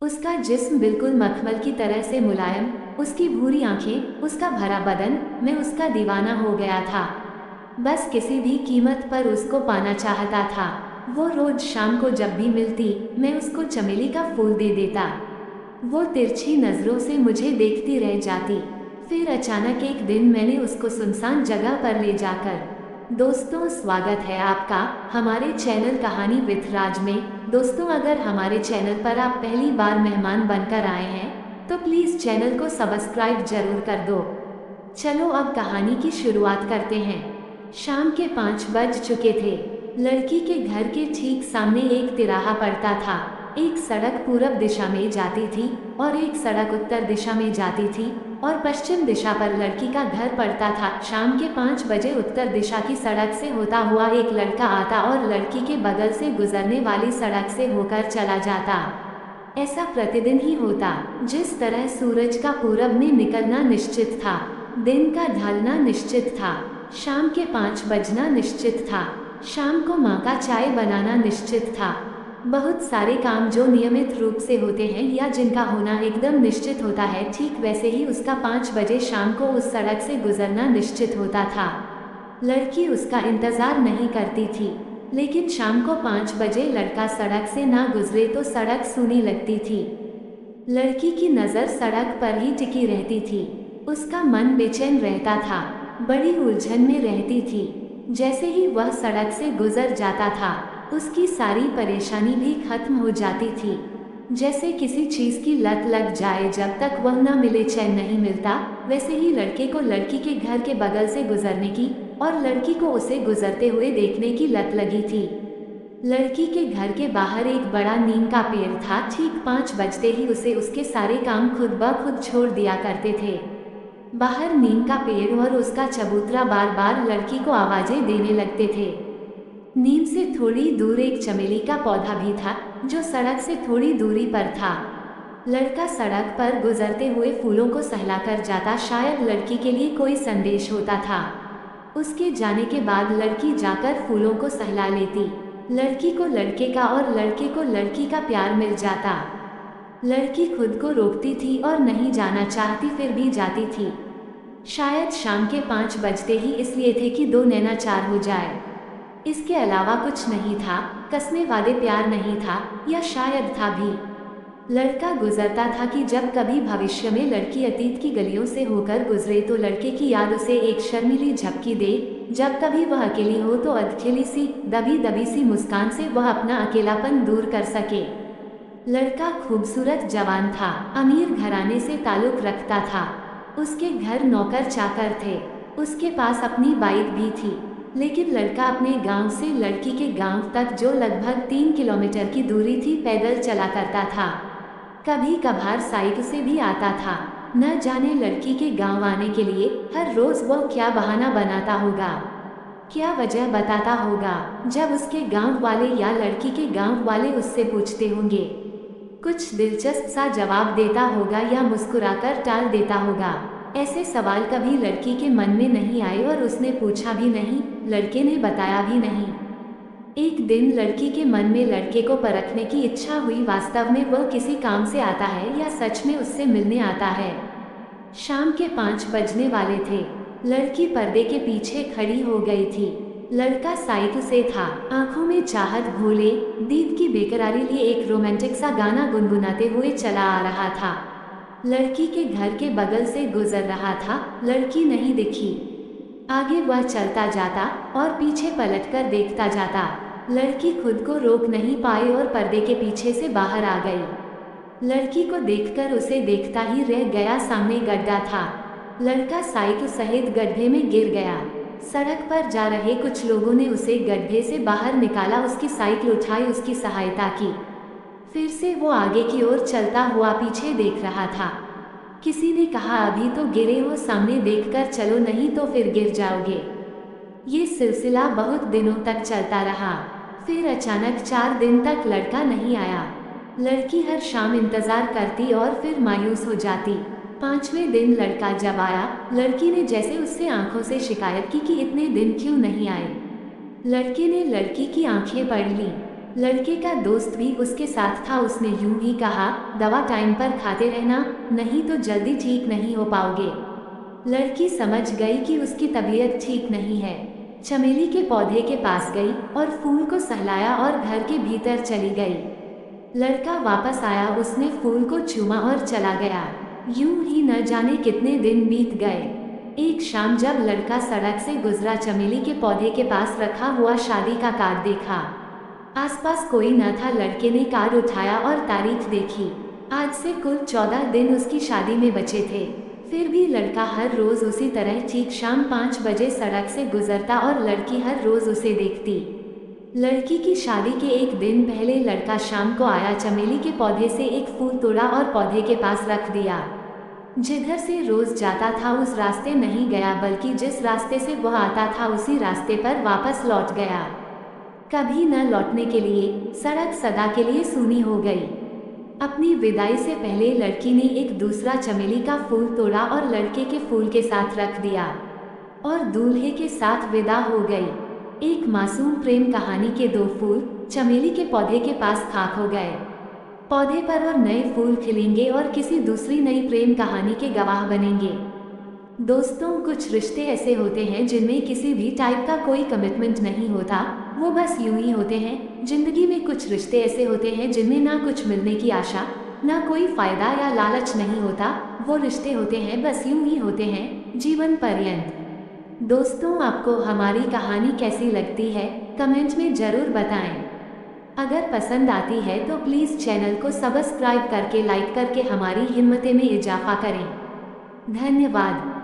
उसका जिस्म बिल्कुल मखमल की तरह से मुलायम, उसकी भूरी आंखें, उसका भरा बदन, मैं उसका दीवाना हो गया था। बस किसी भी कीमत पर उसको पाना चाहता था। वो रोज शाम को जब भी मिलती, मैं उसको चमेली का फूल दे देता। वो तिरछी नजरों से मुझे देखती रह जाती। फिर अचानक एक दिन मैंने उसको सुनसान जगह पर ले जाकर। दोस्तों, स्वागत है आपका हमारे चैनल कहानी विथ राज में। दोस्तों, अगर हमारे चैनल पर आप पहली बार मेहमान बनकर आए हैं तो प्लीज चैनल को सब्सक्राइब जरूर कर दो। चलो अब कहानी की शुरुआत करते हैं। शाम के 5 बज चुके थे। लड़की के घर के ठीक सामने एक तिराहा पड़ता था। एक सड़क पूरब दिशा में जाती थी और एक सड़क उत्तर दिशा में जाती थी और पश्चिम दिशा पर लड़की का घर पड़ता था। शाम के 5 बजे उत्तर दिशा की सड़क से होता हुआ एक लड़का आता और लड़की के बगल से गुजरने वाली सड़क से होकर चला जाता। ऐसा प्रतिदिन ही होता। जिस तरह सूरज का पूरब में निकलना निश्चित था, दिन का ढलना निश्चित था, शाम के 5 बजना निश्चित था, शाम को माँ का चाय बनाना निश्चित था। बहुत सारे काम जो नियमित रूप से होते हैं या जिनका होना एकदम निश्चित होता है, ठीक वैसे ही उसका 5 बजे शाम को उस सड़क से गुजरना निश्चित होता था। लड़की उसका इंतजार नहीं करती थी, लेकिन शाम को 5 बजे लड़का सड़क से ना गुजरे तो सड़क सूनी लगती थी। लड़की की नज़र सड़क पर ही टिकी रहती थी। उसका मन बेचैन रहता था, बड़ी उलझन में रहती थी। जैसे ही वह सड़क से गुजर जाता था, उसकी सारी परेशानी भी खत्म हो जाती थी। जैसे किसी चीज की लत लग जाए, जब तक वह न मिले चैन नहीं मिलता। वैसे ही लड़के को लड़की के घर के बगल से गुजरने की और लड़की को उसे गुजरते हुए देखने की लत लगी थी। लड़की के घर के बाहर एक बड़ा नीम का पेड़ था। ठीक 5 बजते ही उसे उसके सारे काम खुद ब खुद छोड़ दिया करते थे। बाहर नीम का पेड़ और उसका चबूतरा बार बार लड़की को आवाजें देने लगते थे। नीम से थोड़ी दूर एक चमेली का पौधा भी था, जो सड़क से थोड़ी दूरी पर था। लड़का सड़क पर गुजरते हुए फूलों को सहलाकर जाता, शायद लड़की के लिए कोई संदेश होता था। उसके जाने के बाद लड़की जाकर फूलों को सहला लेती। लड़की को लड़के का और लड़के को लड़की का प्यार मिल जाता। लड़की खुद को रोकती थी और नहीं जाना चाहती, फिर भी जाती थी। शायद शाम के 5 बजते ही इसलिए थे कि दो नैना चार हो जाए। इसके अलावा कुछ नहीं था। कसमे वादे प्यार नहीं था, या शायद था भी। लड़का गुजरता था कि जब कभी भविष्य में लड़की अतीत की गलियों से होकर गुजरे तो लड़के की याद उसे एक शर्मीली झपकी दे। जब कभी वह अकेली हो तो अधखिली सी दबी दबी सी मुस्कान से वह अपना अकेलापन दूर कर सके। लड़का खूबसूरत जवान था, अमीर घराने से ताल्लुक रखता था। उसके घर नौकर चाकर थे, उसके पास अपनी बाइक भी थी। लेकिन लड़का अपने गांव से लड़की के गांव तक, जो लगभग 3 किलोमीटर की दूरी थी, पैदल चला करता था। कभी कभार साइकिल से भी आता था। न जाने लड़की के गांव आने के लिए हर रोज वह क्या बहाना बनाता होगा, क्या वजह बताता होगा। जब उसके गांव वाले या लड़की के गांव वाले उससे पूछते होंगे, कुछ दिलचस्प सा जवाब देता होगा या मुस्कुराकर टाल देता होगा। ऐसे सवाल कभी लड़की के मन में नहीं आए और उसने पूछा भी नहीं, लड़के ने बताया भी नहीं। एक दिन लड़की के मन में लड़के को परखने की इच्छा हुई, वास्तव में वह किसी काम से आता है या सच में उससे मिलने आता है। शाम के 5 बजने वाले थे। लड़की पर्दे के पीछे खड़ी हो गई थी। लड़का साइकिल से था, आंखों में चाहत भूले दीद की बेकरारी लिए एक रोमांटिक सा गाना गुनगुनाते हुए चला आ रहा था। लड़की के घर के बगल से गुजर रहा था। लड़की नहीं दिखी। आगे वह चलता जाता और पीछे पलटकर देखता जाता। लड़की खुद को रोक नहीं पाई और पर्दे के पीछे से बाहर आ गई। लड़की को देखकर उसे देखता ही रह गया। सामने गड्ढा था। लड़का साइकिल सहित गड्ढे में गिर गया। सड़क पर जा रहे कुछ लोगों ने उसे गड्ढे से बाहर निकाला, उसकी साइकिल उठाई, उसकी सहायता की। फिर से वो आगे की ओर चलता हुआ पीछे देख रहा था। किसी ने कहा, अभी तो गिरे हो, सामने देखकर चलो, नहीं तो फिर गिर जाओगे। ये सिलसिला बहुत दिनों तक चलता रहा। फिर अचानक 4 दिन तक लड़का नहीं आया। लड़की हर शाम इंतजार करती और फिर मायूस हो जाती। 5वें दिन लड़का जब आया, लड़की ने जैसे उससे आंखों से शिकायत की कि इतने दिन क्यों नहीं आए। लड़के ने लड़की की आंखें पढ़ ली। लड़के का दोस्त भी उसके साथ था। उसने यूं ही कहा, दवा टाइम पर खाते रहना, नहीं तो जल्दी ठीक नहीं हो पाओगे। लड़की समझ गई कि उसकी तबीयत ठीक नहीं है। चमेली के पौधे के पास गई और फूल को सहलाया और घर के भीतर चली गई। लड़का वापस आया, उसने फूल को चूमा और चला गया। यूं ही न जाने कितने दिन बीत गए। एक शाम जब लड़का सड़क से गुजरा, चमेली के पौधे के पास रखा हुआ शादी का कार्ड देखा। आसपास कोई न था। लड़के ने कार्ड उठाया और तारीख देखी। आज से कुल 14 दिन उसकी शादी में बचे थे। फिर भी लड़का हर रोज उसी तरह ठीक शाम 5 बजे सड़क से गुजरता और लड़की हर रोज उसे देखती। लड़की की शादी के एक दिन पहले लड़का शाम को आया, चमेली के पौधे से एक फूल तोड़ा और पौधे के पास रख दिया। जिधर से रोज जाता था उस रास्ते नहीं गया, बल्कि जिस रास्ते से वह आता था उसी रास्ते पर वापस लौट गया। कभी न लौटने के लिए सड़क सदा के लिए सूनी हो गई। अपनी विदाई से पहले लड़की ने एक दूसरा चमेली का फूल तोड़ा और लड़के के फूल के साथ रख दिया और दूल्हे के साथ विदा हो गई। एक मासूम प्रेम कहानी के 2 फूल चमेली के पौधे के पास खाक हो गए। पौधे पर और नए फूल खिलेंगे और किसी दूसरी नई प्रेम कहानी के गवाह बनेंगे। दोस्तों, कुछ रिश्ते ऐसे होते हैं जिनमें किसी भी टाइप का कोई कमिटमेंट नहीं होता, वो बस यूं ही होते हैं। जिंदगी में कुछ रिश्ते ऐसे होते हैं जिनमें ना कुछ मिलने की आशा, ना कोई फायदा या लालच नहीं होता। वो रिश्ते होते हैं, बस यूं ही होते हैं, जीवन पर्यंत। दोस्तों, आपको हमारी कहानी कैसी लगती है कमेंट में जरूर बताएं। अगर पसंद आती है तो प्लीज़ चैनल को सब्सक्राइब करके लाइक करके हमारी हिम्मत में इजाफा करें। धन्यवाद।